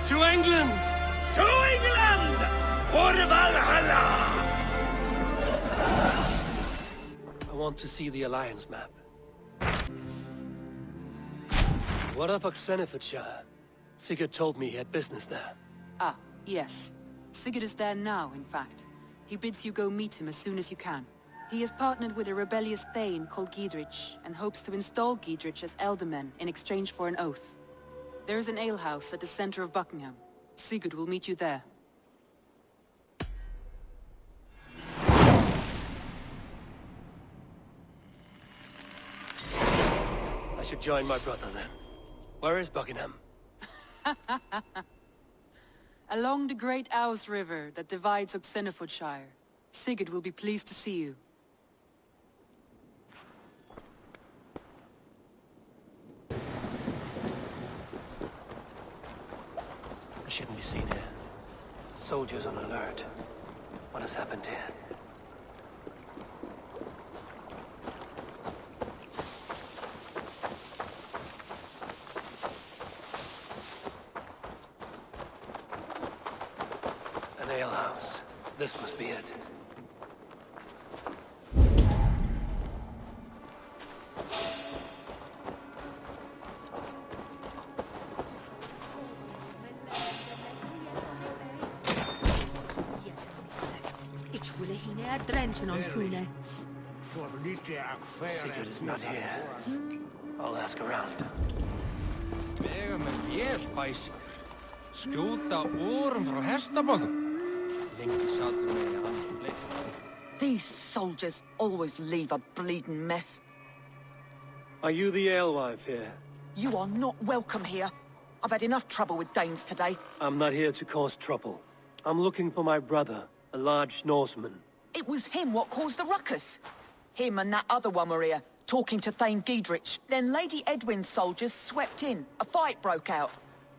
To England! To England! For Valhalla! I want to see the Alliance map. What of Oxenefordscire? Sigurd told me he had business there. Ah, yes. Sigurd is there now, in fact. He bids you go meet him as soon as you can. He has partnered with a rebellious thane called Gidrich, and hopes to install Gidrich as elderman in exchange for an oath. There is an alehouse at the center of Buckingham. Sigurd will meet you there. I should join my brother then. Where is Buckingham? Along the great Ouse River that divides Oxenefordscire. Sigurd will be pleased to see you. I shouldn't be seen here. Soldiers on alert. What has happened here? An alehouse. This must be it. Sigurd is not here. I'll ask around. These soldiers always leave a bleeding mess. Are you the alewife here? You are not welcome here. I've had enough trouble with Danes today. I'm not here to cause trouble. I'm looking for my brother, a large Norseman. It was him what caused the ruckus. Him and that other one were here, talking to Thane Gidrich. Then Lady Edwin's soldiers swept in. A fight broke out.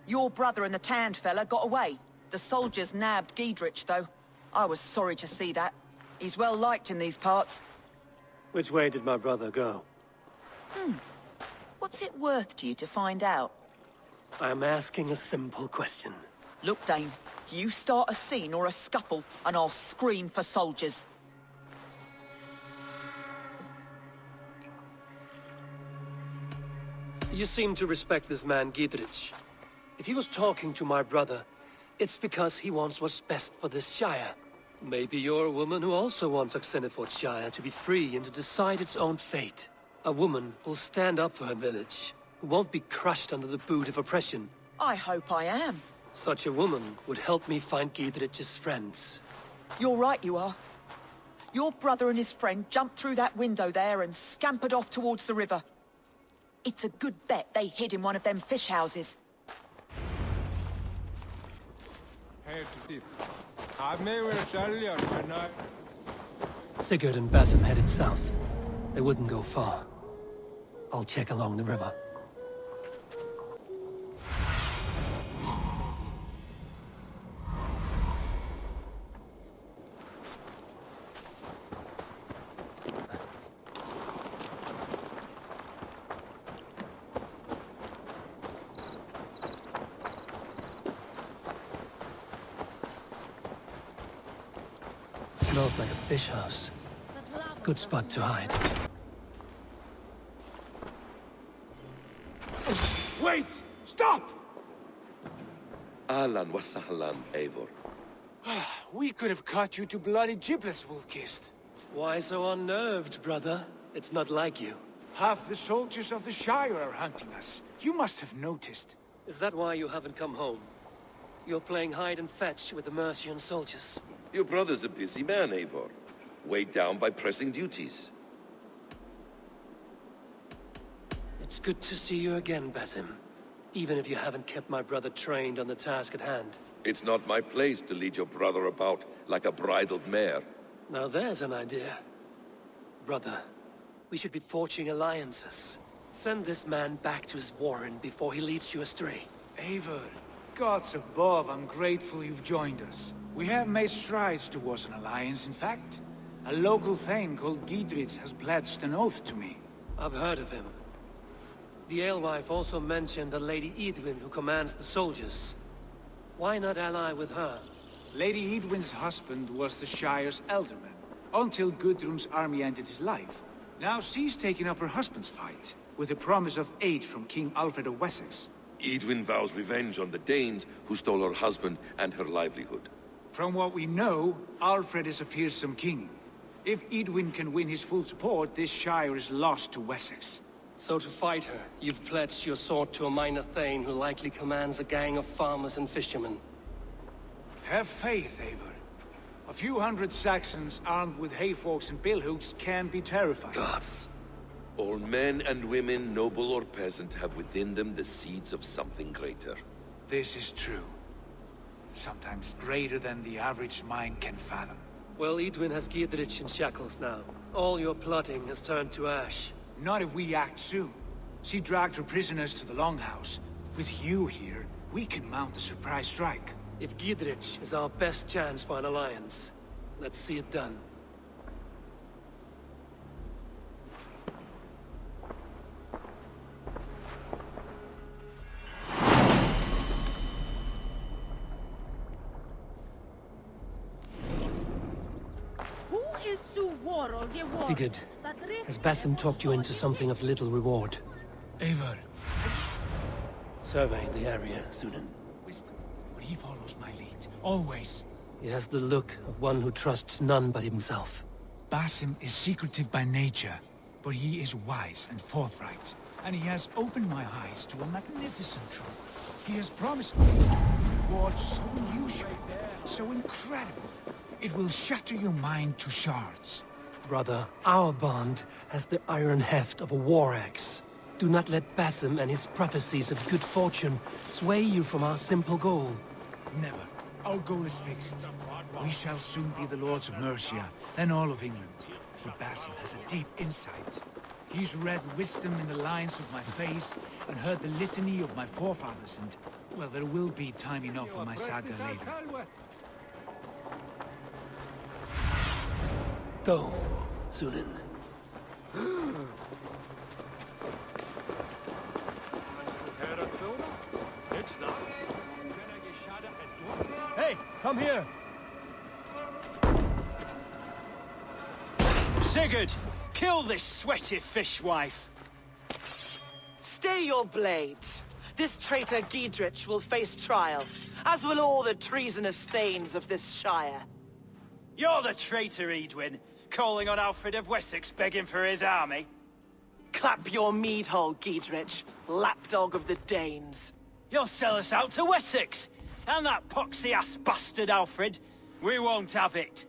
Your brother and the tanned fella got away. The soldiers nabbed Gidrich, though. I was sorry to see that. He's well liked in these parts. Which way did my brother go? What's it worth to you to find out? I'm asking a simple question. Look, Dane, you start a scene or a scuffle, and I'll scream for soldiers. You seem to respect this man, Gidrich. If he was talking to my brother, it's because he wants what's best for this shire. Maybe you're a woman who also wants Oxenefordscire to be free and to decide its own fate. A woman who'll stand up for her village, who won't be crushed under the boot of oppression. I hope I am. Such a woman would help me find Gidrich's friends. You're right, you are. Your brother and his friend jumped through that window there and scampered off towards the river. It's a good bet they hid in one of them fish houses. Sigurd and Basim headed south. They wouldn't go far. I'll check along the river. Smells like a fish house. Good spot to hide. Wait! Stop! Ahlan wa sahlan, Eivor. We could have cut you to bloody giblets, Wolf-Kissed. Why so unnerved, brother? It's not like you. Half the soldiers of the Shire are hunting us. You must have noticed. Is that why you haven't come home? You're playing hide and fetch with the Mercian soldiers. Your brother's a busy man, Eivor. Weighed down by pressing duties. It's good to see you again, Basim. Even if you haven't kept my brother trained on the task at hand. It's not my place to lead your brother about like a bridled mare. Now there's an idea. Brother, we should be forging alliances. Send this man back to his warren before he leads you astray. Eivor, gods above, I'm grateful you've joined us. We have made strides towards an alliance, in fact. A local thane called Gidrich has pledged an oath to me. I've heard of him. The alewife also mentioned a Lady Edwin who commands the soldiers. Why not ally with her? Lady Edwin's husband was the Shire's elderman, until Gudrun's army ended his life. Now she's taking up her husband's fight, with the promise of aid from King Alfred of Wessex. Edwin vows revenge on the Danes who stole her husband and her livelihood. From what we know, Alfred is a fearsome king. If Edwin can win his full support, this Shire is lost to Wessex. So to fight her, you've pledged your sword to a minor thane who likely commands a gang of farmers and fishermen. Have faith, Eivor. A few hundred Saxons armed with hayforks and billhooks can be terrifying. Gods. All men and women, noble or peasant, have within them the seeds of something greater. This is true. Sometimes greater than the average mind can fathom. Well, Edwin has Giedrich in shackles now. All your plotting has turned to ash. Not if we act soon. She dragged her prisoners to the Longhouse. With you here, we can mount a surprise strike. If Giedrich is our best chance for an alliance, let's see it done. Sigurd, has Basim talked you into something of little reward? Eivor. Survey the area, Sunan. Wisdom, but he follows my lead. Always. He has the look of one who trusts none but himself. Basim is secretive by nature, but he is wise and forthright. And he has opened my eyes to a magnificent truth. He has promised me a reward so unusual, so incredible. It will shatter your mind to shards. Brother, our bond has the iron heft of a war axe. Do not let Basim and his prophecies of good fortune sway you from our simple goal. Never. Our goal is fixed. We shall soon be the lords of Mercia, then all of England. But Basim has a deep insight. He's read wisdom in the lines of my face and heard the litany of my forefathers, and, well, there will be time enough for my saga later. Go, Sunan. Hey, come here! Sigurd, kill this sweaty fishwife! Stay your blades. This traitor Giedrich will face trial, as will all the treasonous thanes of this shire. You're the traitor, Edwin, calling on Alfred of Wessex begging for his army. Clap your mead hole, Giedrich, lapdog of the Danes. You'll sell us out to Wessex, and that poxy-ass bastard Alfred. We won't have it.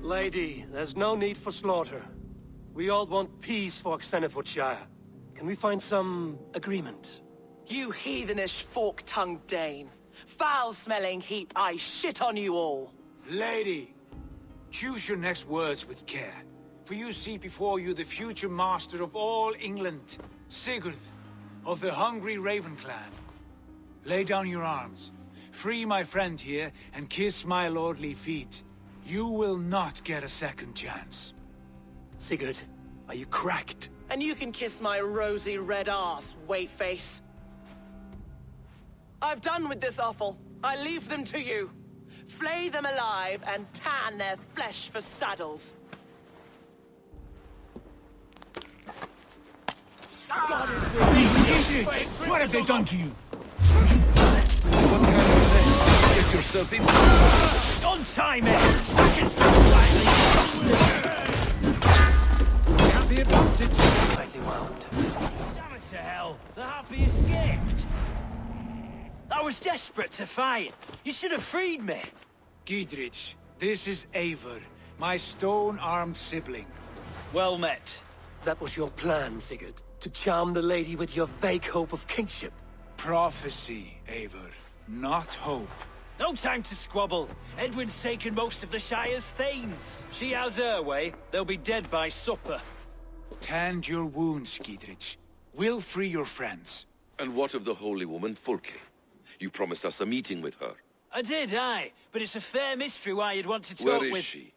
Lady, there's no need for slaughter. We all want peace for Oxenefordscire. Can we find some agreement? You heathenish fork-tongued Dane. Foul-smelling heap, I shit on you all. Lady, choose your next words with care. For you see before you the future master of all England, Sigurd, of the hungry Raven clan. Lay down your arms. Free my friend here and kiss my lordly feet. You will not get a second chance. Sigurd, are you cracked? And you can kiss my rosy red arse, waitface. I've done with this offal. I leave them to you. Flay them alive and tan their flesh for saddles. God is with me! What have they done to you? What kind of thing? Get yourself in. Untie me! I can stop lightly! Have the advantage. Lightly wound. Damn it to hell! The happy escaped! I was desperate to fight. You should have freed me. Giedrich, this is Eivor, my stone-armed sibling. Well met. That was your plan, Sigurd. To charm the lady with your vague hope of kingship. Prophecy, Eivor, not hope. No time to squabble. Edwin's taken most of the Shire's thanes. She has her way. They'll be dead by supper. Tend your wounds, Giedrich. We'll free your friends. And what of the holy woman Fulke? You promised us a meeting with her. I did, aye. But it's a fair mystery why you'd want to talk Where with... is she?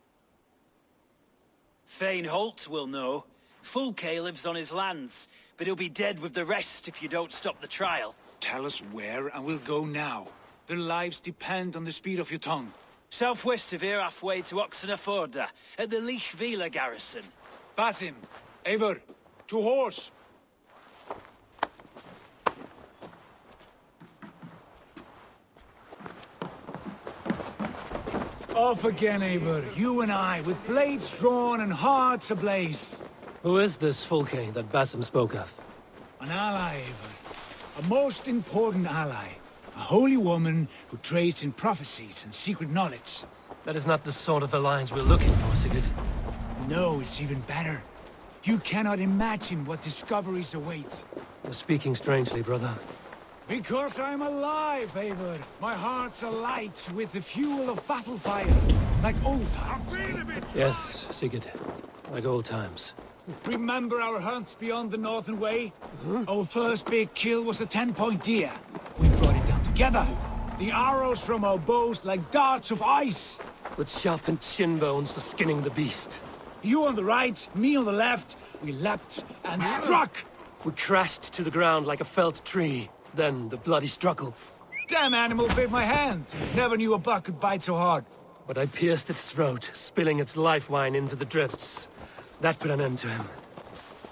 Thane Holt will know. Fulke lives on his lands, but he'll be dead with the rest if you don't stop the trial. Tell us where, and we'll go now. Their lives depend on the speed of your tongue. Southwest of here, halfway to Oxenefordscire, at the Leich Villa garrison. Basim, Eivor, to horse! Off again, Eivor, you and I, with blades drawn and hearts ablaze. Who is this Fulke that Basim spoke of? An ally, Eivor. A most important ally. A holy woman who trades in prophecies and secret knowledge. That is not the sort of alliance we're looking for, Sigurd. No, it's even better. You cannot imagine what discoveries await. You're speaking strangely, brother. Because I'm alive, Eivor. My heart's alight with the fuel of battle fire, like old times. Yes, Sigurd. Like old times. Remember our hunts beyond the Northern Way? Our first big kill was a 10-point deer. We brought it down together. The arrows from our bows like darts of ice. With sharpened shin bones for skinning the beast. You on the right, me on the left. We leapt and struck. We crashed to the ground like a felled tree. Then the bloody struggle. Damn animal bit my hand. Never knew a buck could bite so hard. But I pierced its throat, spilling its life wine into the drifts. That put an end to him.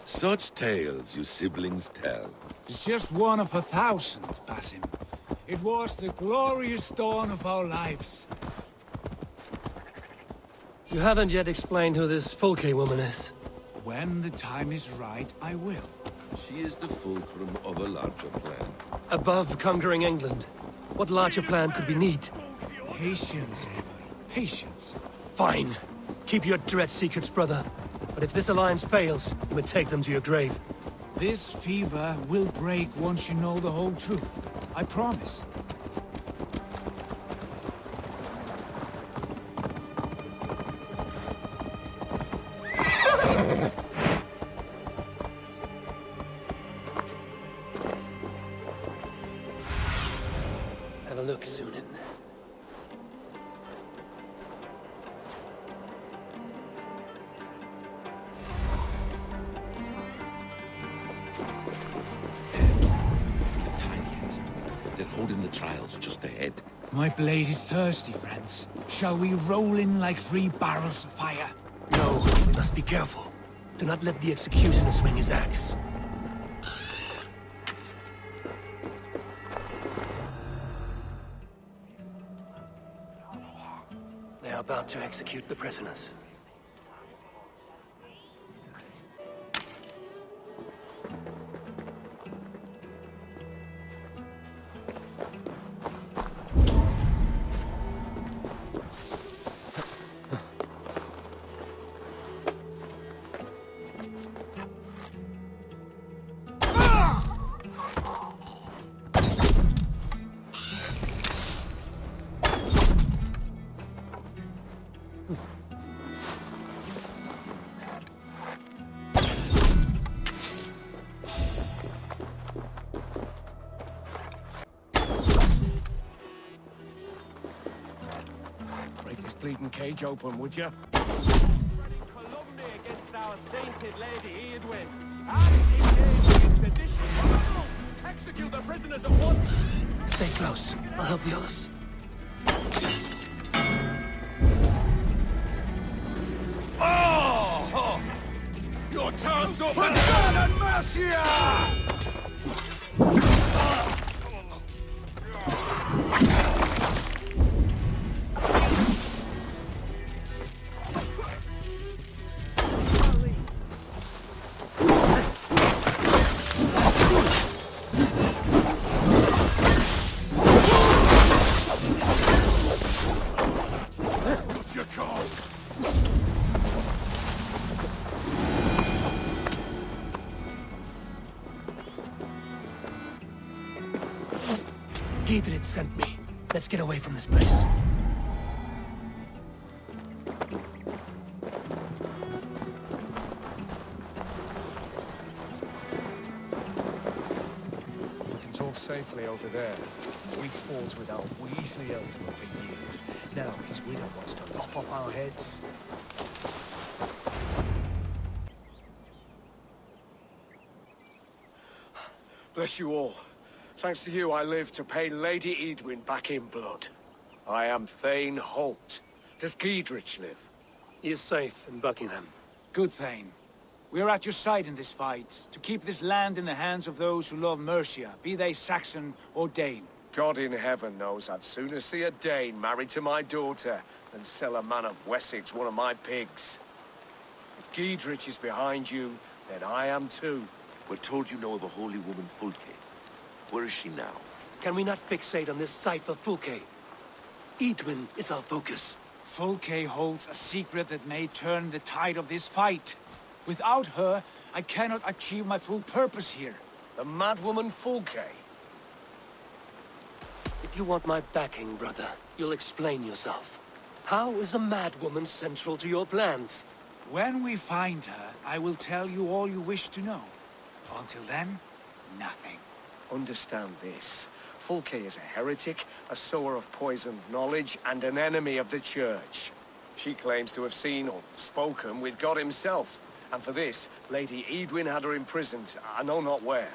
Such tales you siblings tell. It's just one of 1,000, Basim. It was the glorious dawn of our lives. You haven't yet explained who this Fulke woman is. When the time is right, I will. She is the fulcrum of a larger plan. Above conquering England, what larger plan could we need? Patience, Eivor. Patience. Fine. Keep your dread secrets, brother. But if this alliance fails, you may take them to your grave. This fever will break once you know the whole truth. I promise. Have a look, Sunan. Holding the trials just ahead. My blade is thirsty, friends. Shall we roll in like 3 barrels of fire? No, we must be careful. Do not let the executioner swing his axe. They are about to execute the prisoners. Bleeding cage open, would you? Calumny against our sainted Lady Edwin, and engage in sedition. Execute the prisoners at once. Stay close. I'll help the others. Oh! Your time's up! God and mercy! Edildi sent me. Let's get away from this place. We can talk safely over there. We fought without Weasley Elder for years. Now his widow wants to lop off our heads. Bless you all. Thanks to you, I live to pay Lady Edwin back in blood. I am Thane Holt. Does Giedrich live? He is safe in Buckingham. Good, Thane. We are at your side in this fight, to keep this land in the hands of those who love Mercia, be they Saxon or Dane. God in heaven knows I'd sooner see a Dane married to my daughter than sell a man of Wessex one of my pigs. If Giedrich is behind you, then I am too. We're told you know of a holy woman, Fulke. Where is she now? Can we not fixate on this cipher, Fulke? Edwin is our focus. Fulke holds a secret that may turn the tide of this fight. Without her, I cannot achieve my full purpose here. The madwoman Fulke. If you want my backing, brother, you'll explain yourself. How is a madwoman central to your plans? When we find her, I will tell you all you wish to know. Until then, nothing. Understand this. Fulke is a heretic, a sower of poisoned knowledge, and an enemy of the Church. She claims to have seen or spoken with God himself. And for this, Lady Edwin had her imprisoned, I know not where.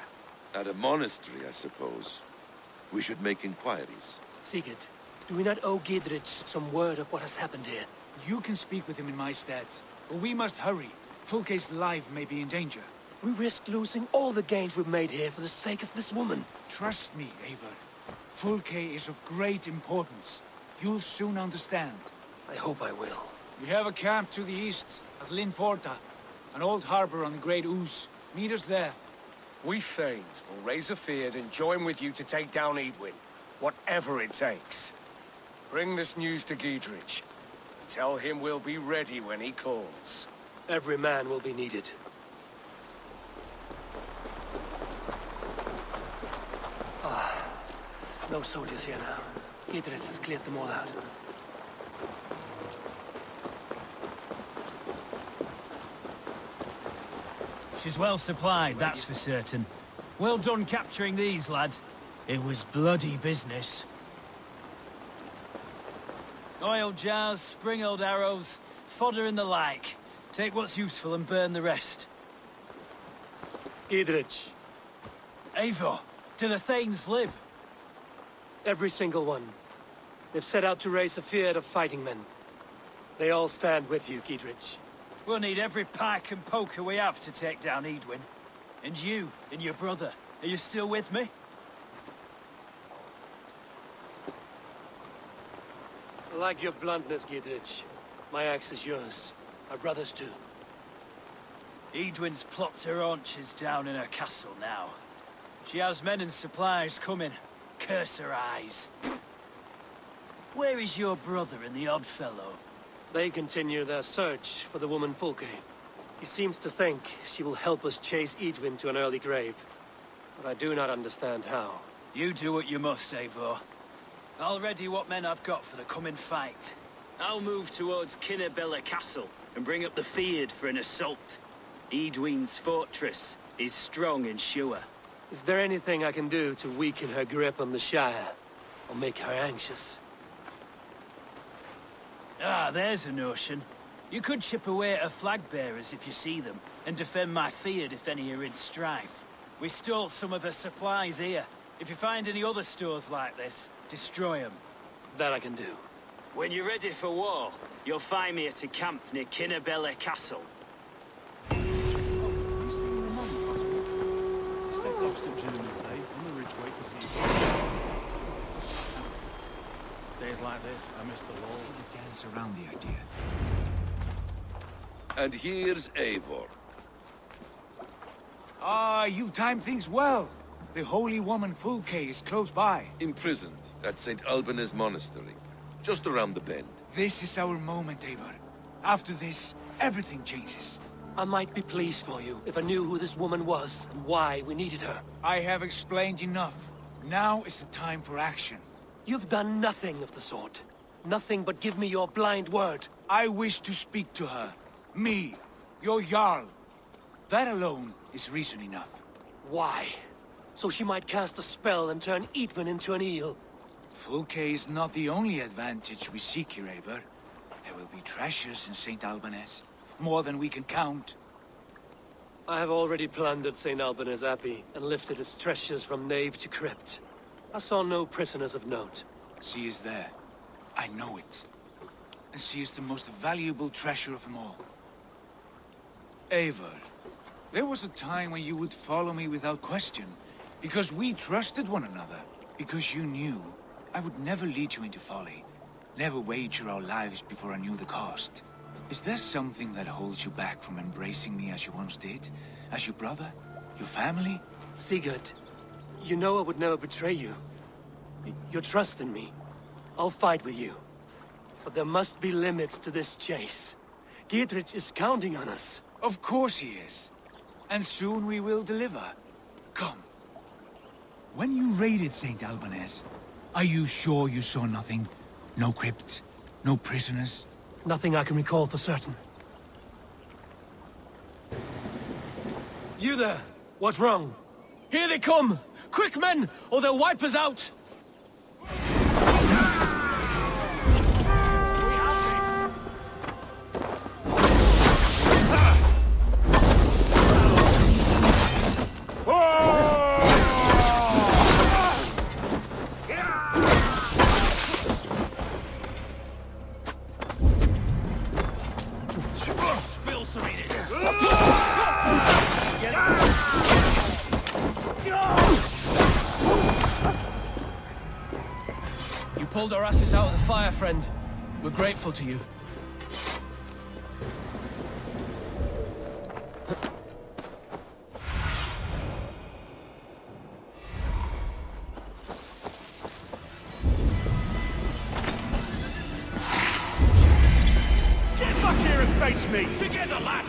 At a monastery, I suppose. We should make inquiries. Sigurd, do we not owe Giedrich some word of what has happened here? You can speak with him in my stead, but we must hurry. Fulke's life may be in danger. We risk losing all the gains we've made here for the sake of this woman. Trust me, Eivor. Fulke is of great importance. You'll soon understand. I hope I will. We have a camp to the east at Linforta, an old harbor on the Great Ouse. Meet us there. We Thanes will raise a fear and join with you to take down Edwin, whatever it takes. Bring this news to Giedrich. Tell him we'll be ready when he calls. Every man will be needed. No soldiers here now. Giedrich has cleared them all out. She's well supplied, that's for certain. Well done capturing these, lad. It was bloody business. Oil jars, spring-oiled arrows, fodder and the like. Take what's useful and burn the rest. Giedrich. Eivor, do the Thanes live? Every single one. They've set out to raise a fear of fighting men. They all stand with you, Giedrich. We'll need every pike and poker we have to take down Edwin. And you, and your brother, are you still with me? I like your bluntness, Giedrich. My axe is yours. My brother's too. Edwin's plopped her haunches down in her castle now. She has men and supplies coming. Curse her eyes. Where is your brother and the odd fellow? They continue their search for the woman Fulke. He seems to think she will help us chase Edwin to an early grave. But I do not understand how. You do what you must, Eivor. I'll ready what men I've got for the coming fight. I'll move towards Kinnabella Castle and bring up the feared for an assault. Edwin's fortress is strong and sure. Is there anything I can do to weaken her grip on the Shire? Or make her anxious? Ah, there's a notion. You could chip away at her flag-bearers if you see them, and defend my feared if any are in strife. We stole some of her supplies here. If you find any other stores like this, destroy them. That I can do. When you're ready for war, you'll find me at a camp near Kinnabella Castle. Sets up St. German's Day on the Ridgeway to see days like this, I miss the law. Dance around the idea. And here's Eivor. Ah, you timed things well. The holy woman Fulke is close by. Imprisoned at St. Albanes Manastırı, just around the bend. This is our moment, Eivor. After this, everything changes. I might be pleased for you if I knew who this woman was and why we needed her. I have explained enough. Now is the time for action. You've done nothing of the sort. Nothing but give me your blind word. I wish to speak to her. Me, your Jarl. That alone is reason enough. Why? So she might cast a spell and turn Edwin into an eel. Fulke is not the only advantage we seek here, Eivor. There will be treasures in St. Albanes. More than we can count. I have already plundered St. Albanes Abbey and lifted its treasures from nave to crypt. I saw no prisoners of note. She is there. I know it. And she is the most valuable treasure of them all. Eivor, there was a time when you would follow me without question, because we trusted one another, because you knew I would never lead you into folly, never wager our lives before I knew the cost. Is there something that holds you back from embracing me as you once did? As your brother? Your family? Sigurd, you know I would never betray you. Your trust in me. I'll fight with you. But there must be limits to this chase. Giedrich is counting on us. Of course he is. And soon we will deliver. Come. When you raided St. Albanes, are you sure you saw nothing? No crypts? No prisoners? Nothing I can recall for certain. You there! What's wrong? Here they come! Quick, men, or they'll wipe us out! Pulled our asses out of the fire, friend. We're grateful to you. Get back here and face me! Together, lad!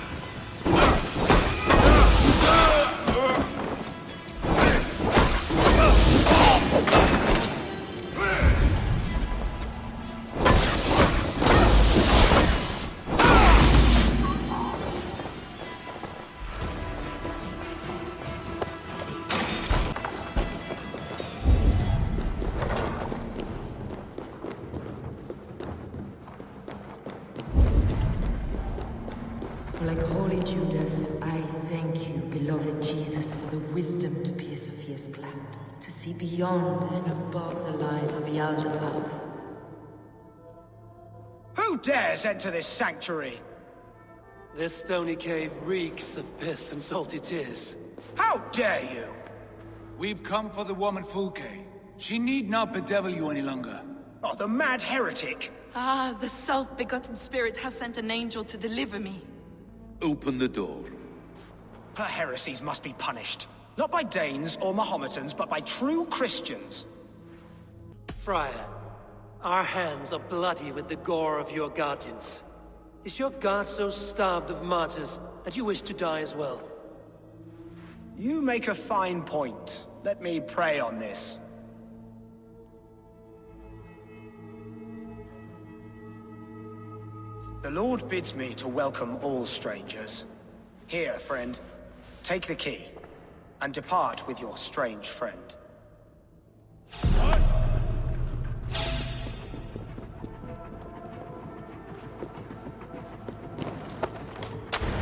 Like holy Judas, I thank you, beloved Jesus, for the wisdom to pierce Sophia's plan, to see beyond and above the lies of Yaldabaoth. Who dares enter this sanctuary? This stony cave reeks of piss and salty tears. How dare you? We've come for the woman Fulke. She need not bedevil you any longer. Oh, the mad heretic! Ah, the self-begotten spirit has sent an angel to deliver me. Open the door. Her heresies must be punished. Not by Danes or Mahometans, but by true Christians. Friar, our hands are bloody with the gore of your guardians. Is your God so starved of martyrs that you wish to die as well? You make a fine point. Let me pray on this. The Lord bids me to welcome all strangers. Here, friend, take the key, and depart with your strange friend. What?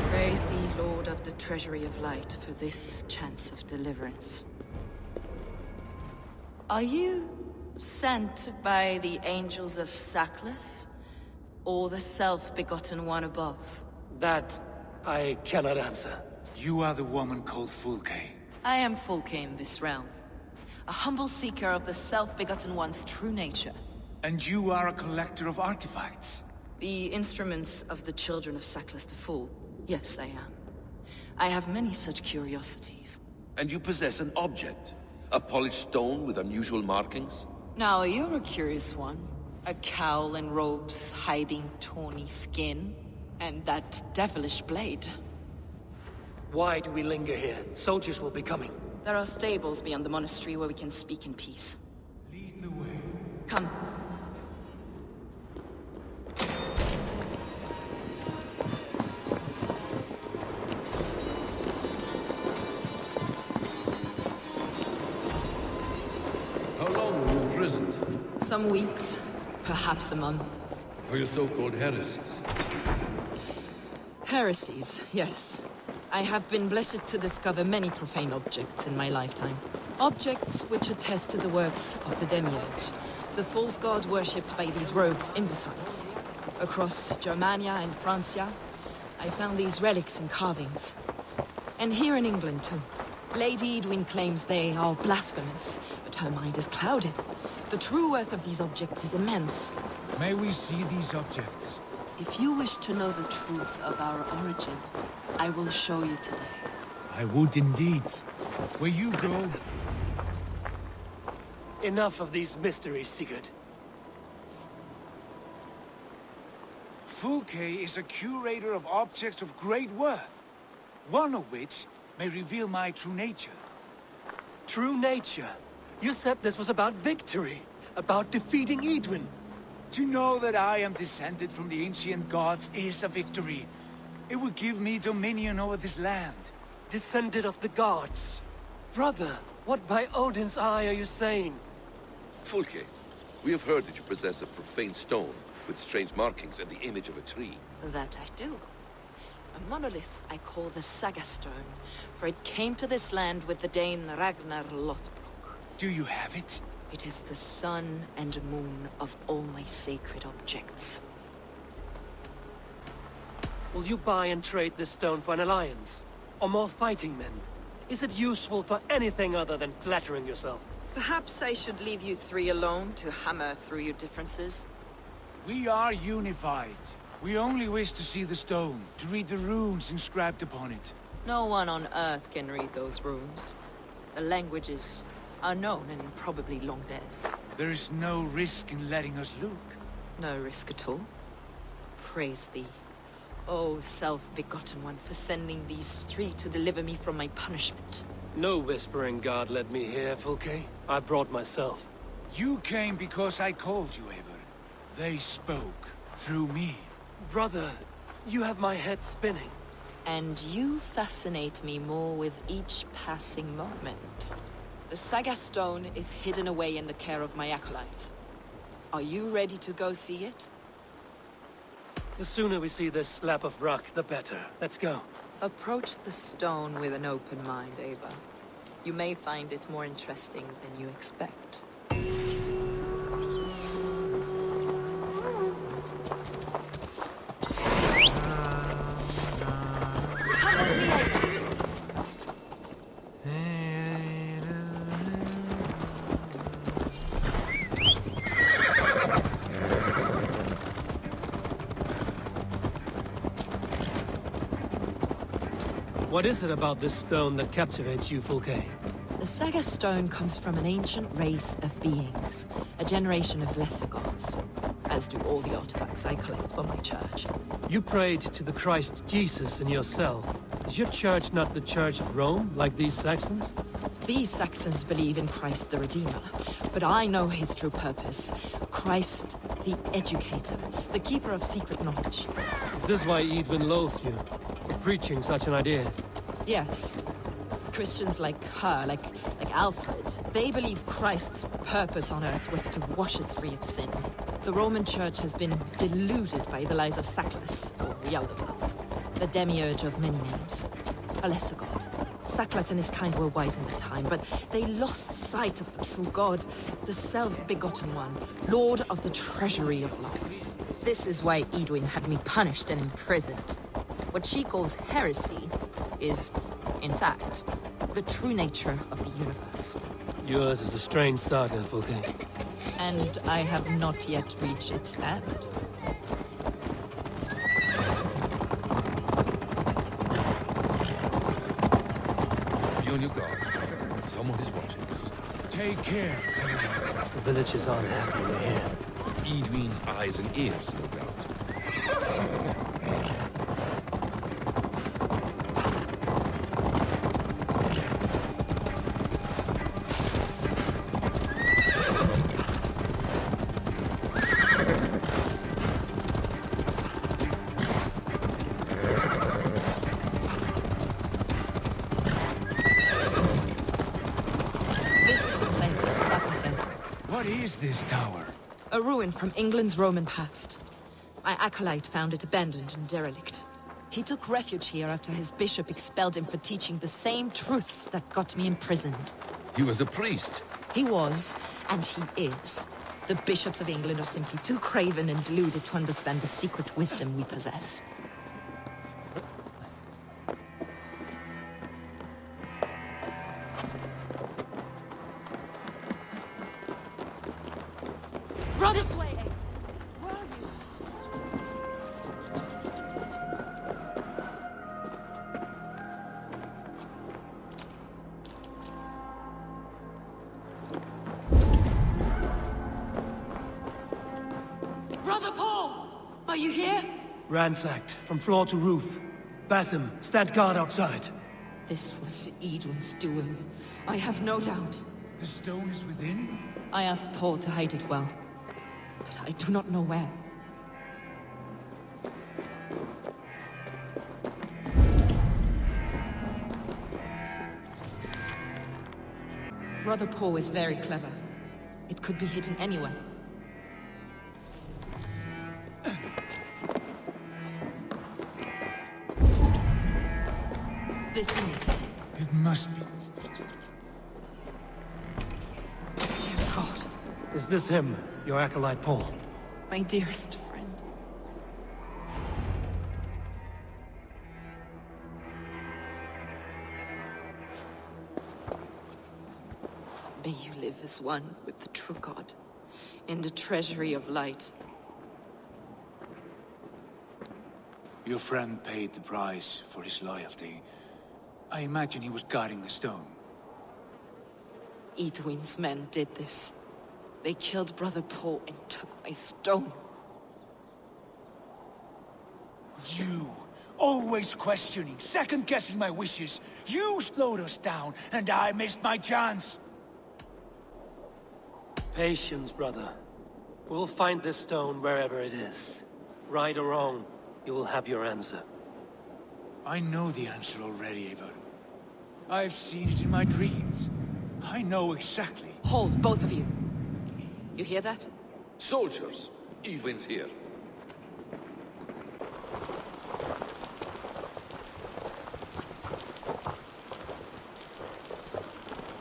Praise thee, Lord of the Treasury of Light, for this chance of deliverance. Are you sent by the angels of Saklas? Or the self-begotten one above? That I cannot answer. You are the woman called Fulke. I am Fulke in this realm. A humble seeker of the self-begotten one's true nature. And you are a collector of artifacts. The instruments of the children of Saklas the Fool. Yes, I am. I have many such curiosities. And you possess an object? A polished stone with unusual markings? Now, you're a curious one. A cowl and robes hiding tawny skin, and that devilish blade. Why do we linger here? Soldiers will be coming. There are stables beyond the monastery where we can speak in peace. Lead the way. Come. How long were you imprisoned? Some weeks. Perhaps a month. For your so-called heresies? Heresies, yes. I have been blessed to discover many profane objects in my lifetime. Objects which attest to the works of the Demiurge, the false god worshipped by these robed imbeciles. Across Germania and Francia, I found these relics and carvings. And here in England, too. Lady Edwin claims they are blasphemous, but her mind is clouded. The true worth of these objects is immense. May we see these objects? If you wish to know the truth of our origins, I will show you today. I would indeed. Where you go? Enough of these mysteries, Sigurd. Fulke is a curator of objects of great worth, one of which may reveal my true nature. True nature? You said this was about victory, about defeating Edwin. To know that I am descended from the ancient gods is a victory. It will give me dominion over this land. Descended of the gods? Brother, what by Odin's eye are you saying? Fulke, we have heard that you possess a profane stone with strange markings and the image of a tree. That I do. A monolith I call the Saga Stone, for it came to this land with the Dane Ragnar Lothbrok. Do you have it? It is the sun and moon of all my sacred objects. Will you buy and trade this stone for an alliance? Or more fighting men? Is it useful for anything other than flattering yourself? Perhaps I should leave you three alone to hammer through your differences. We are unified. We only wish to see the stone, to read the runes inscribed upon it. No one on Earth can read those runes. The languages are known and probably long dead. There is no risk in letting us look. No risk at all. Praise thee, O self-begotten one, for sending these three to deliver me from my punishment. No whispering god led me here, Fulke. I brought myself. You came because I called you, Eivor. They spoke through me. Brother, you have my head spinning. And you fascinate me more with each passing moment. The Saga Stone is hidden away in the care of my acolyte. Are you ready to go see it? The sooner we see this slab of rock, the better. Let's go. Approach the stone with an open mind, Ava. You may find it more interesting than you expect. What is it about this stone that captivates you, Fulke? The Saga Stone comes from an ancient race of beings, a generation of lesser gods, as do all the artifacts I collect for my church. You prayed to the Christ Jesus in your cell. Is your church not the Church of Rome, like these Saxons? These Saxons believe in Christ the Redeemer, but I know his true purpose. Christ the Educator, the keeper of secret knowledge. Is this why Edwin loathes you, for preaching such an idea? Yes. Christians like her, like Alfred, they believe Christ's purpose on earth was to wash us free of sin. The Roman Church has been deluded by the lies of Saklas, or Yaldabaoth, the demiurge of many names, a lesser god. Saklas and his kind were wise in their time, but they lost sight of the true god, the self-begotten one, lord of the treasury of love. This is why Edwin had me punished and imprisoned. What she calls heresy is, in fact, the true nature of the universe. Yours is a strange saga, Fulke. And I have not yet reached its end. Be on your guard. Someone is watching us. Take care. The villagers aren't happy we're here. Edwin's eyes and ears, no doubt. What is this tower? A ruin from England's Roman past. My acolyte found it abandoned and derelict. He took refuge here after his bishop expelled him for teaching the same truths that got me imprisoned. He was a priest. He was, and he is. The bishops of England are simply too craven and deluded to understand the secret wisdom we possess. Run this way! Brother Paul! Are you here? Ransacked, from floor to roof. Basim, stand guard outside. This was Edwin's doing. I have no doubt. The stone is within? I asked Paul to hide it well, but I do not know where. Brother Paul is very clever. It could be hidden anywhere. This music. It must be. Dear God. Is this him, your acolyte Paul? My dearest friend. May you live as one with the true God, in the treasury of light. Your friend paid the price for his loyalty. I imagine he was guarding the stone. Edwin's men did this. They killed Brother Paul and took my stone. You, always questioning, second-guessing my wishes. You slowed us down, and I missed my chance. Patience, brother. We'll find this stone wherever it is. Right or wrong, you will have your answer. I know the answer already, Eivor. I've seen it in my dreams. I know exactly. Hold, both of you. You hear that? Soldiers, Edwin's here.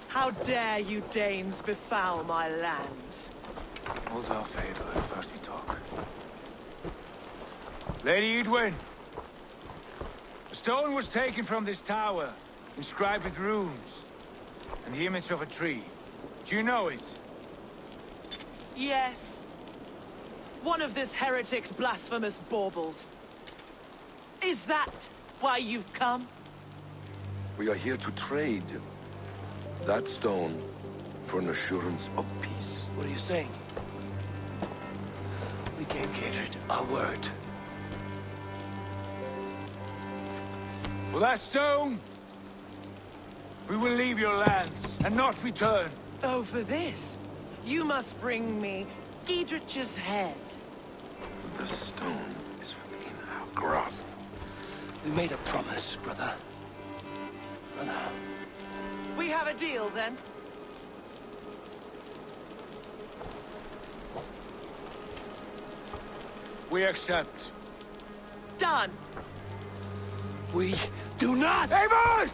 How dare you Danes befoul my lands? Hold off, Eivor. First we talk. Lady Edwin! The stone was taken from this tower, inscribed with runes, and the image of a tree. Do you know it? Yes. One of this heretic's blasphemous baubles. Is that why you've come? We are here to trade that stone for an assurance of peace. What are you saying? We gave Gavrid our word. For that stone, we will leave your lands and not return. Oh, for this? You must bring me Giedrich's head. The stone is within our grasp. We made a promise, brother. Brother. We have a deal, then? We accept. Done! We do not! Eivor!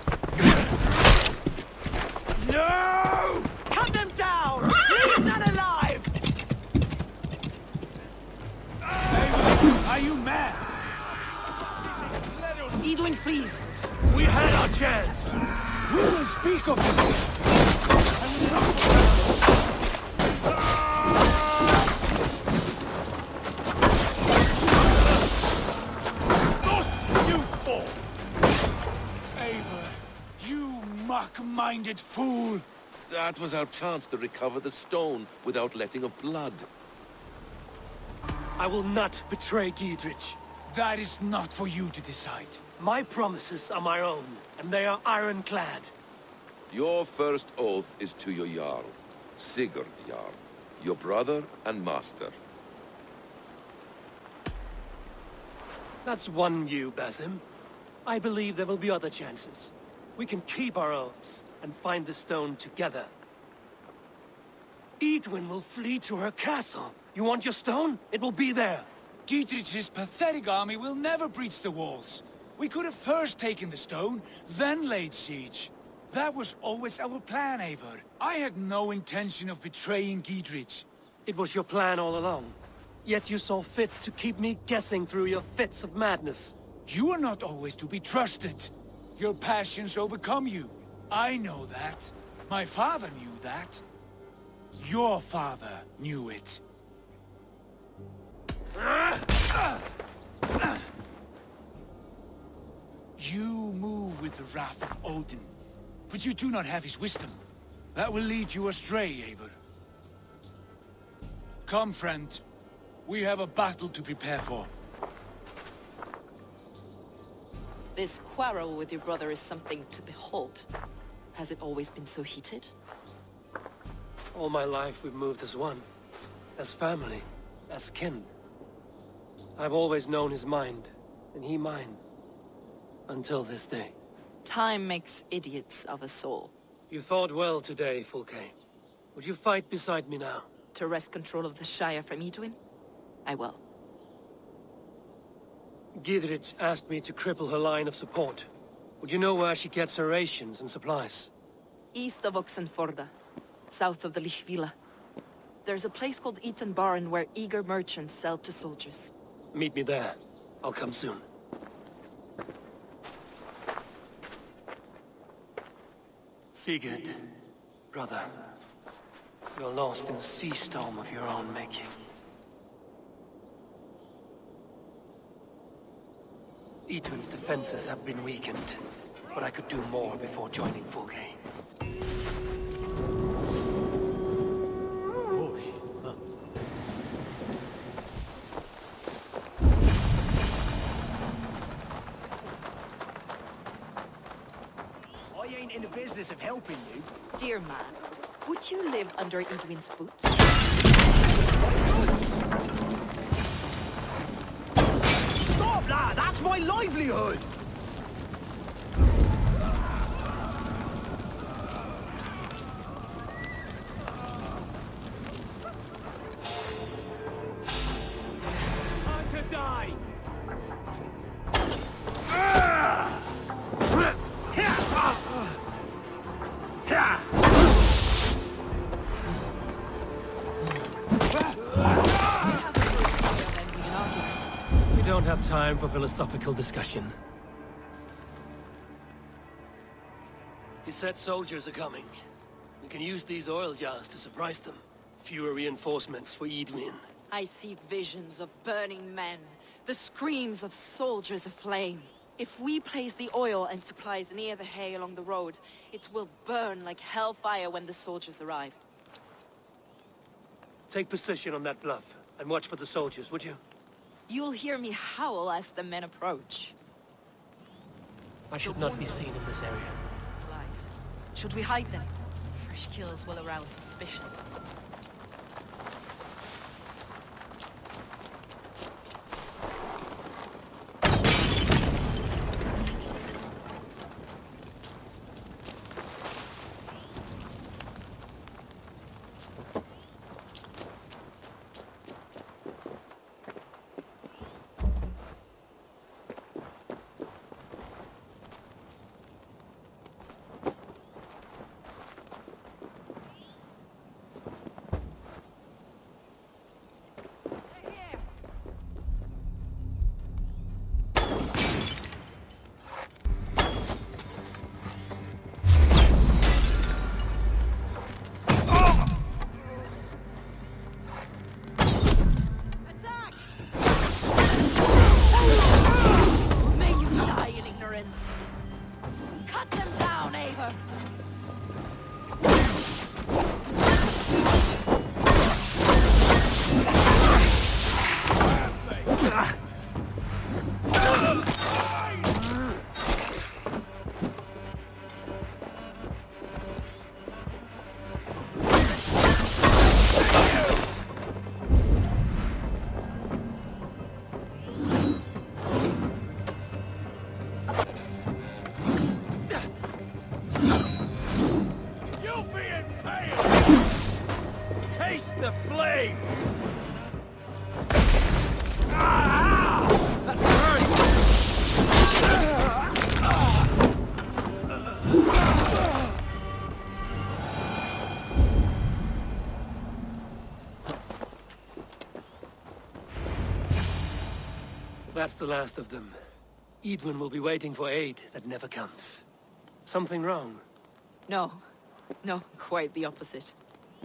No! Cut them down! Leave none alive! Eivor, are you mad? Edwin, freeze! We had our chance! We will speak of this. You fool! Eivor, you mock-minded fool! That was our chance to recover the stone without letting of blood. I will not betray Giedrich. That is not for you to decide. My promises are my own, and they are ironclad. Your first oath is to your Jarl, Sigurd Jarl, your brother and master. That's one you, Basim. I believe there will be other chances. We can keep our oaths and find the stone together. Edwin will flee to her castle. You want your stone? It will be there. Giedrich's pathetic army will never breach the walls. We could have first taken the stone, then laid siege. That was always our plan, Eivor. I had no intention of betraying Giedrich. It was your plan all along. Yet you saw fit to keep me guessing through your fits of madness. You are not always to be trusted. Your passions overcome you. I know that. My father knew that. Your father knew it. You move with the wrath of Odin, but you do not have his wisdom. That will lead you astray, Eivor. Come, friend. We have a battle to prepare for. This quarrel with your brother is something to behold. Has it always been so heated? All my life we've moved as one. As family. As kin. I've always known his mind, and he mine. Until this day. Time makes idiots of us all. You fought well today, Fulke. Would you fight beside me now? To wrest control of the Shire from Edwin? I will. Giedrich asked me to cripple her line of support. Would you know where she gets her rations and supplies? East of Oxenforda, south of the Lichvila. There's a place called Eaton Barn where eager merchants sell to soldiers. Meet me there. I'll come soon. Sigurd, brother, you're lost in a sea storm of your own making. Edwin's defenses have been weakened, but I could do more before joining Fulke. I ain't in the business of helping you. Dear man, would you live under Edwin's boots? Stop, lad! That's my livelihood! Time to die! We don't have time for philosophical discussion. He said soldiers are coming. We can use these oil jars to surprise them. Fewer reinforcements for Edwin. I see visions of burning men, the screams of soldiers aflame. If we place the oil and supplies near the hay along the road, it will burn like hellfire when the soldiers arrive. Take position on that bluff, and watch for the soldiers, would you? You'll hear me howl as the men approach. I should not be seen in this area. Lies. Should we hide them? Fresh kills will arouse suspicion. That's the last of them. Edwin will be waiting for aid that never comes. Something wrong? No. No, quite the opposite.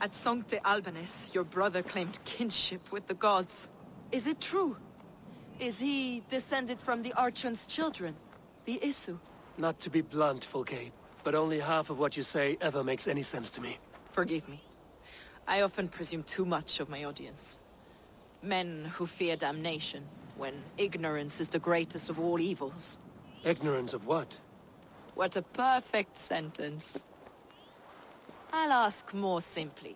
At Sancte Albanes, your brother claimed kinship with the gods. Is it true? Is he descended from the Archon's children, the Isu? Not to be blunt, Fulke'yi, but only half of what you say ever makes any sense to me. Forgive me. I often presume too much of my audience. Men who fear damnation, when ignorance is the greatest of all evils. Ignorance of what? What a perfect sentence. I'll ask more simply.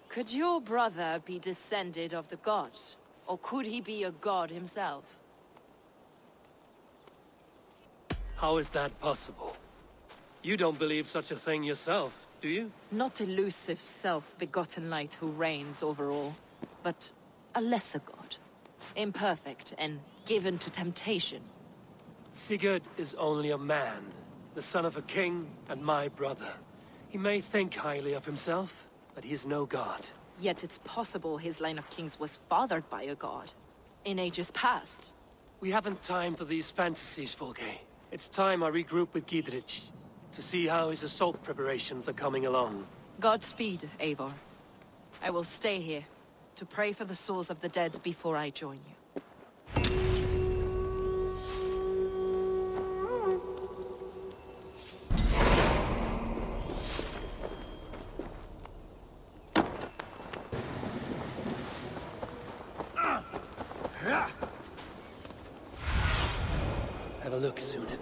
Could your brother be descended of the gods? Or could he be a god himself? How is that possible? You don't believe such a thing yourself, do you? Not elusive self-begotten light who reigns over all, but a lesser god. Imperfect and given to temptation. Sigurd is only a man, the son of a king and my brother. He may think highly of himself, but he is no god. Yet it's possible his line of kings was fathered by a god, in ages past. We haven't time for these fantasies, Fulke'yi. It's time I regroup with Gidrich, to see how his assault preparations are coming along. Godspeed, Eivor. I will stay here, to pray for the souls of the dead before I join you. Have a look, Sunan.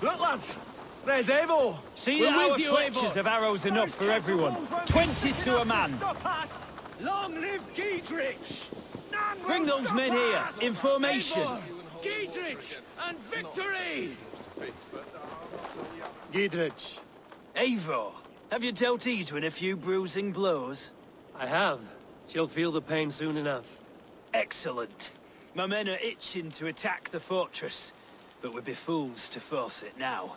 Look, lads! There's Eivor! See We're our with you, fletchers Eivor. of arrows enough for everyone. 20 to a man. Stop us! Long live Gidrich! None will Bring those stop men here, us! in formation. Eivor, Gidrich, and victory! Gidrich. Eivor, have you dealt Edwin a few bruising blows? I have. She'll feel the pain soon enough. Excellent. My men are itching to attack the fortress, but we'd be fools to force it now.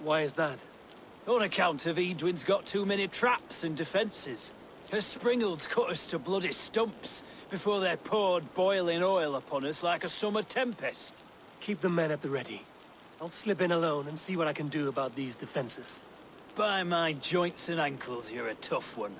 Why is that? On account of Edwin's got too many traps and defences. Her springalds cut us to bloody stumps before they poured boiling oil upon us like a summer tempest. Keep the men at the ready. I'll slip in alone and see what I can do about these defenses. By my joints and ankles, you're a tough one.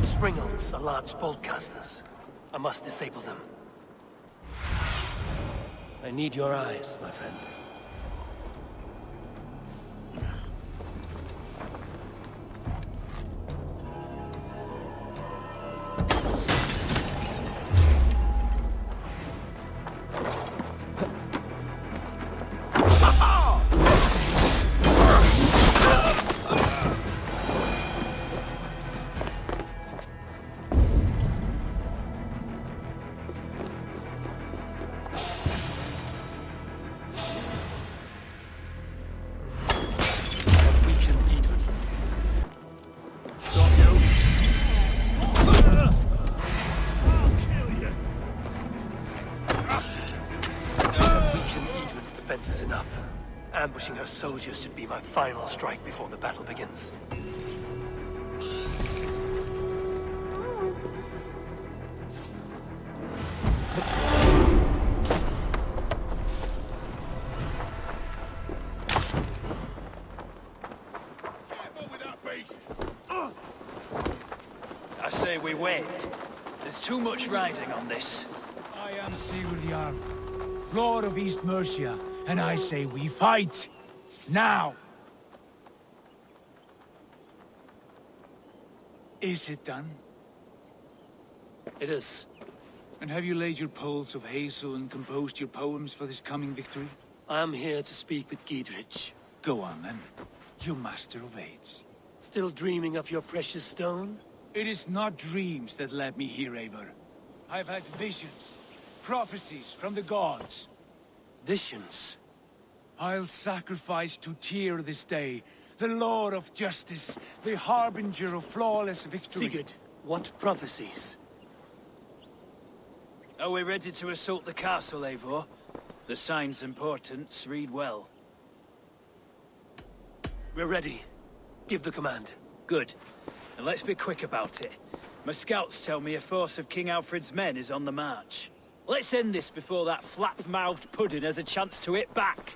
Springles are large boltcasters. I must disable them. I need your eyes, my friend. Ambushing her soldiers should be my final strike before the battle begins. I say we wait. There's too much riding on this. I am Sigurd Jarl, Lord of East Mercia, and I say we fight! Now! Is it done? It is. And have you laid your poles of hazel and composed your poems for this coming victory? I am here to speak with Giedrich. Go on then, you master of aids. Still dreaming of your precious stone? It is not dreams that led me here, Eivor. I've had visions, prophecies from the gods. Visions? I'll sacrifice to Tyr this day, the Lord of Justice, the harbinger of flawless victory. Sigurd, what prophecies? Are we ready to assault the castle, Eivor? The sign's importance, read well. We're ready. Give the command. Good. And let's be quick about it. My scouts tell me a force of King Alfred's men is on the march. Let's end this before that flap-mouthed pudding has a chance to hit back.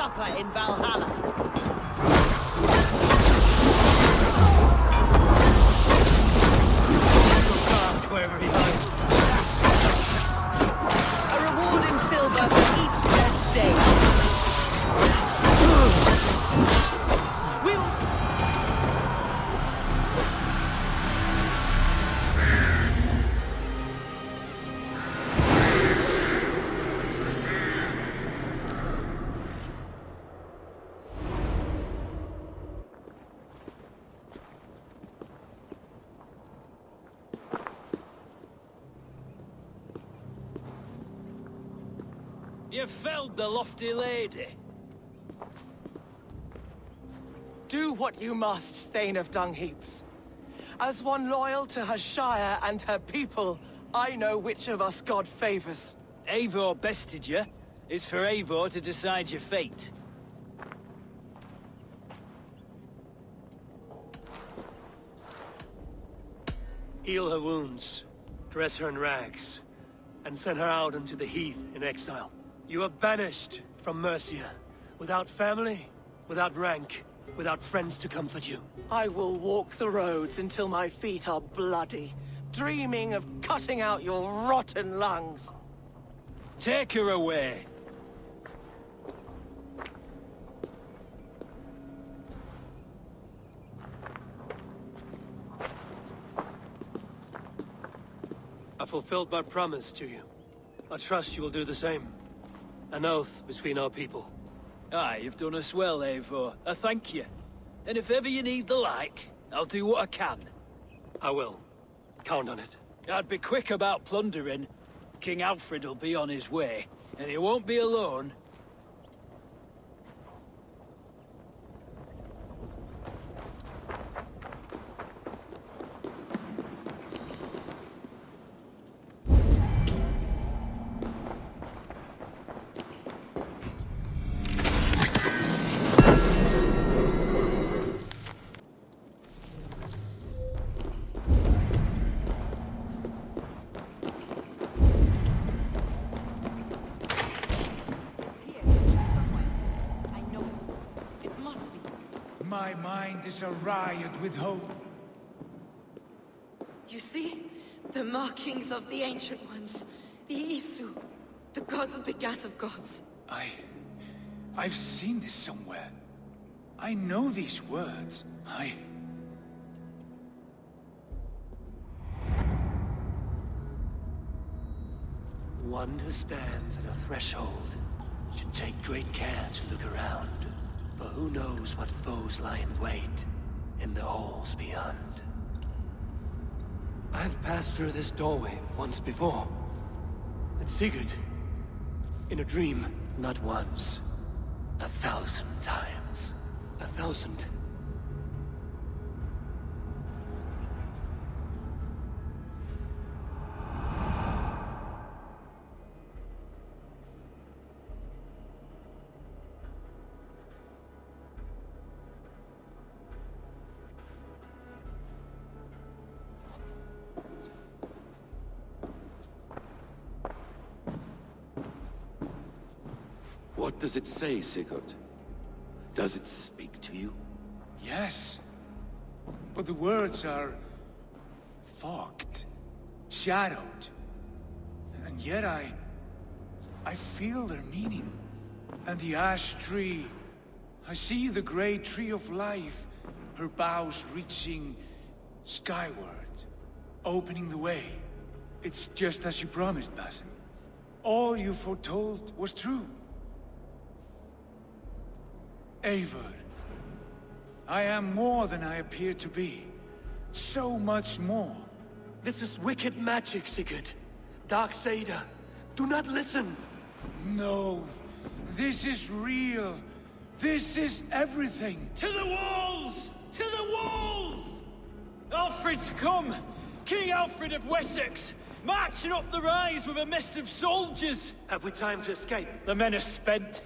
supper in Valhalla. Wherever he hides. A reward in silver for each best day. We'll... You felled the lofty lady. Do what you must, Thane of Dungheaps. As one loyal to her shire and her people, I know which of us God favors. Eivor bested you. It's for Eivor to decide your fate. Heal her wounds, dress her in rags, and send her out into the heath in exile. You are banished from Mercia, without family, without rank, without friends to comfort you. I will walk the roads until my feet are bloody, dreaming of cutting out your rotten lungs. Take her away. I fulfilled my promise to you. I trust you will do the same. An oath between our people. Aye, you've done us well, Eivor. I thank you. And if ever you need the like, I'll do what I can. I will. Count on it. I'd be quick about plundering. King Alfred will be on his way, and he won't be alone. My mind is a riot with hope. You see? The markings of the Ancient Ones. The Isu. The gods begat of gods. I've seen this somewhere. I know these words. One who stands at a threshold should take great care to look around. For who knows what foes lie in wait in the halls beyond. I have passed through this doorway once before. At Sigurd. In a dream. Not once. 1,000 times. 1,000. What does it say, Sigurd? Does it speak to you? Yes. But the words are fogged, shadowed. And yet I feel their meaning. And the ash tree, I see the great tree of life, her boughs reaching skyward, opening the way. It's just as you promised, Basim. All you foretold was true. Eivor, I am more than I appear to be. So much more. This is wicked magic, Sigurd. Darksader. Do not listen. No. This is real. This is everything. To the walls! To the walls! Alfred's come! King Alfred of Wessex! Marching up the rise with a mess of soldiers! Have we time to escape? The men are spent.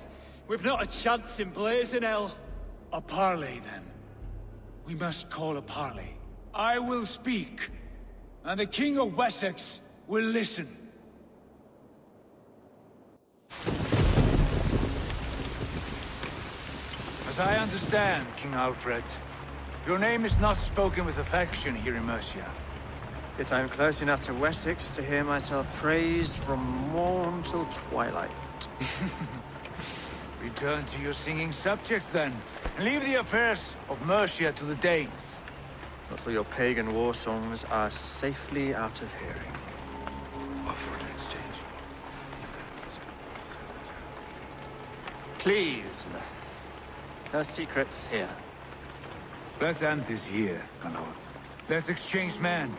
We've not a chance in blazing hell. A parley, then. We must call a parley. I will speak, and the King of Wessex will listen. As I understand, King Alfred, your name is not spoken with affection here in Mercia. Yet I am close enough to Wessex to hear myself praised from morn till twilight. Return to your singing subjects, then, and leave the affairs of Mercia to the Danes. Not till your pagan war songs are safely out of hearing. Offer an exchange. Please, no secrets here. Let's end this here, my lord. Let's exchange men.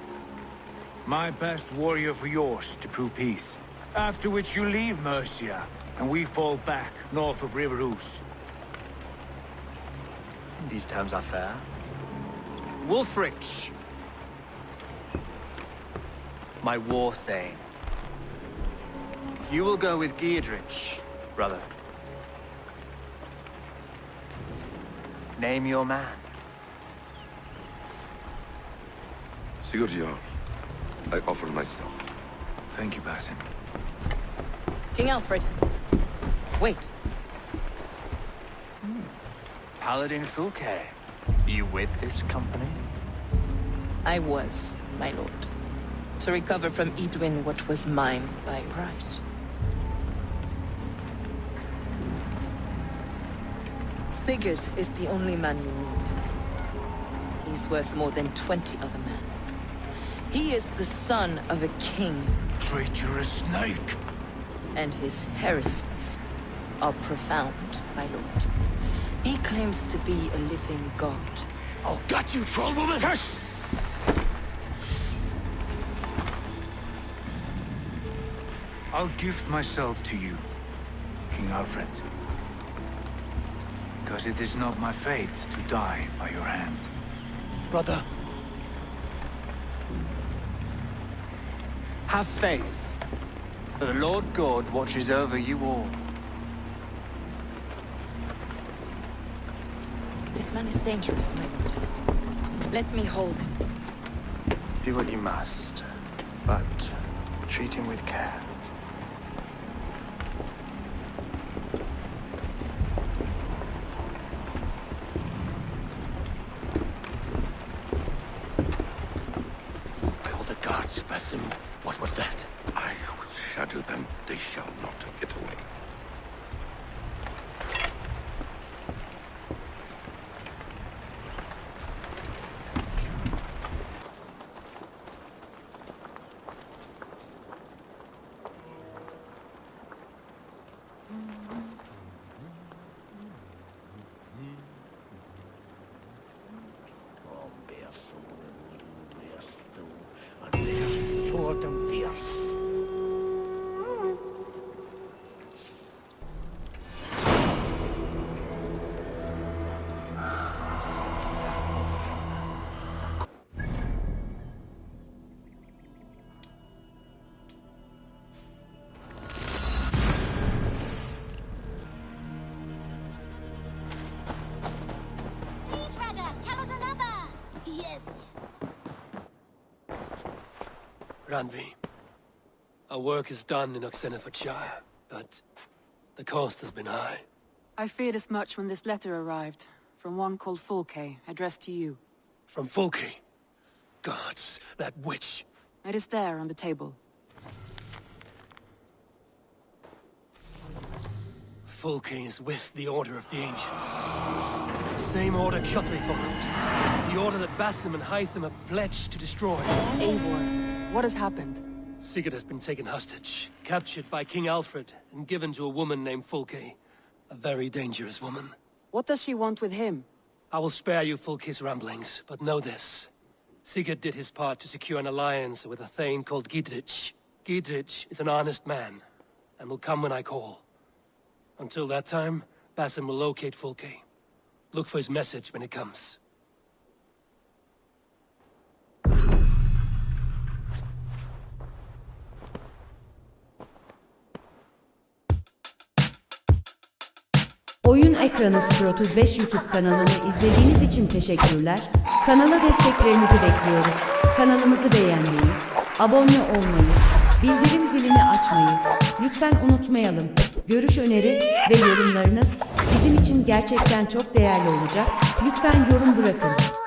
My best warrior for yours to prove peace. After which you leave Mercia, and we fall back north of River Ouse. These terms are fair. Wulfrich, my war thane. You will go with Giedrich, brother. Name your man. Sigurd Jarl, I offer myself. Thank you, Basim. King Alfred. Wait. Paladin Fulke, you with this company? I was, my lord. To recover from Edwin what was mine by right. Sigurd is the only man you need. He's worth more than 20 other men. He is the son of a king. Traitorous snake! And his heresies are profound, my lord. He claims to be a living god. I'll gut you, troll woman! Tush! I'll gift myself to you, King Alfred. Because it is not my fate to die by your hand. Brother. Have faith, for the Lord God watches over you all. This man is dangerous, my lord. Let me hold him. Do what you must, but treat him with care. Basim, what was that? I will shadow them. They shall not get away. Ranvi, our work is done in Oxenefordscire, but the cost has been high. I feared as much when this letter arrived, from one called Fulke, addressed to you. From Fulke? Gods, that witch! It is there on the table. Fulke is with the Order of the Ancients. The same order Kjotve followed. The order that Basim and Hytham have pledged to destroy. Eivor, what has happened? Sigurd has been taken hostage, captured by King Alfred, and given to a woman named Fulke. A very dangerous woman. What does she want with him? I will spare you Fulke's ramblings, but know this. Sigurd did his part to secure an alliance with a thane called Giedrich. Giedrich is an honest man, and will come when I call. Until that time, Basim will locate Fulke. Look for his message when it comes. Oyun Ekranı 035 YouTube kanalını izlediğiniz için teşekkürler. Kanala desteklerinizi bekliyoruz. Kanalımızı beğenmeyi, abone olmayı, bildirim zilini açmayı lütfen unutmayalım. Görüş, öneri ve yorumlarınız bizim için gerçekten çok değerli olacak. Lütfen yorum bırakın.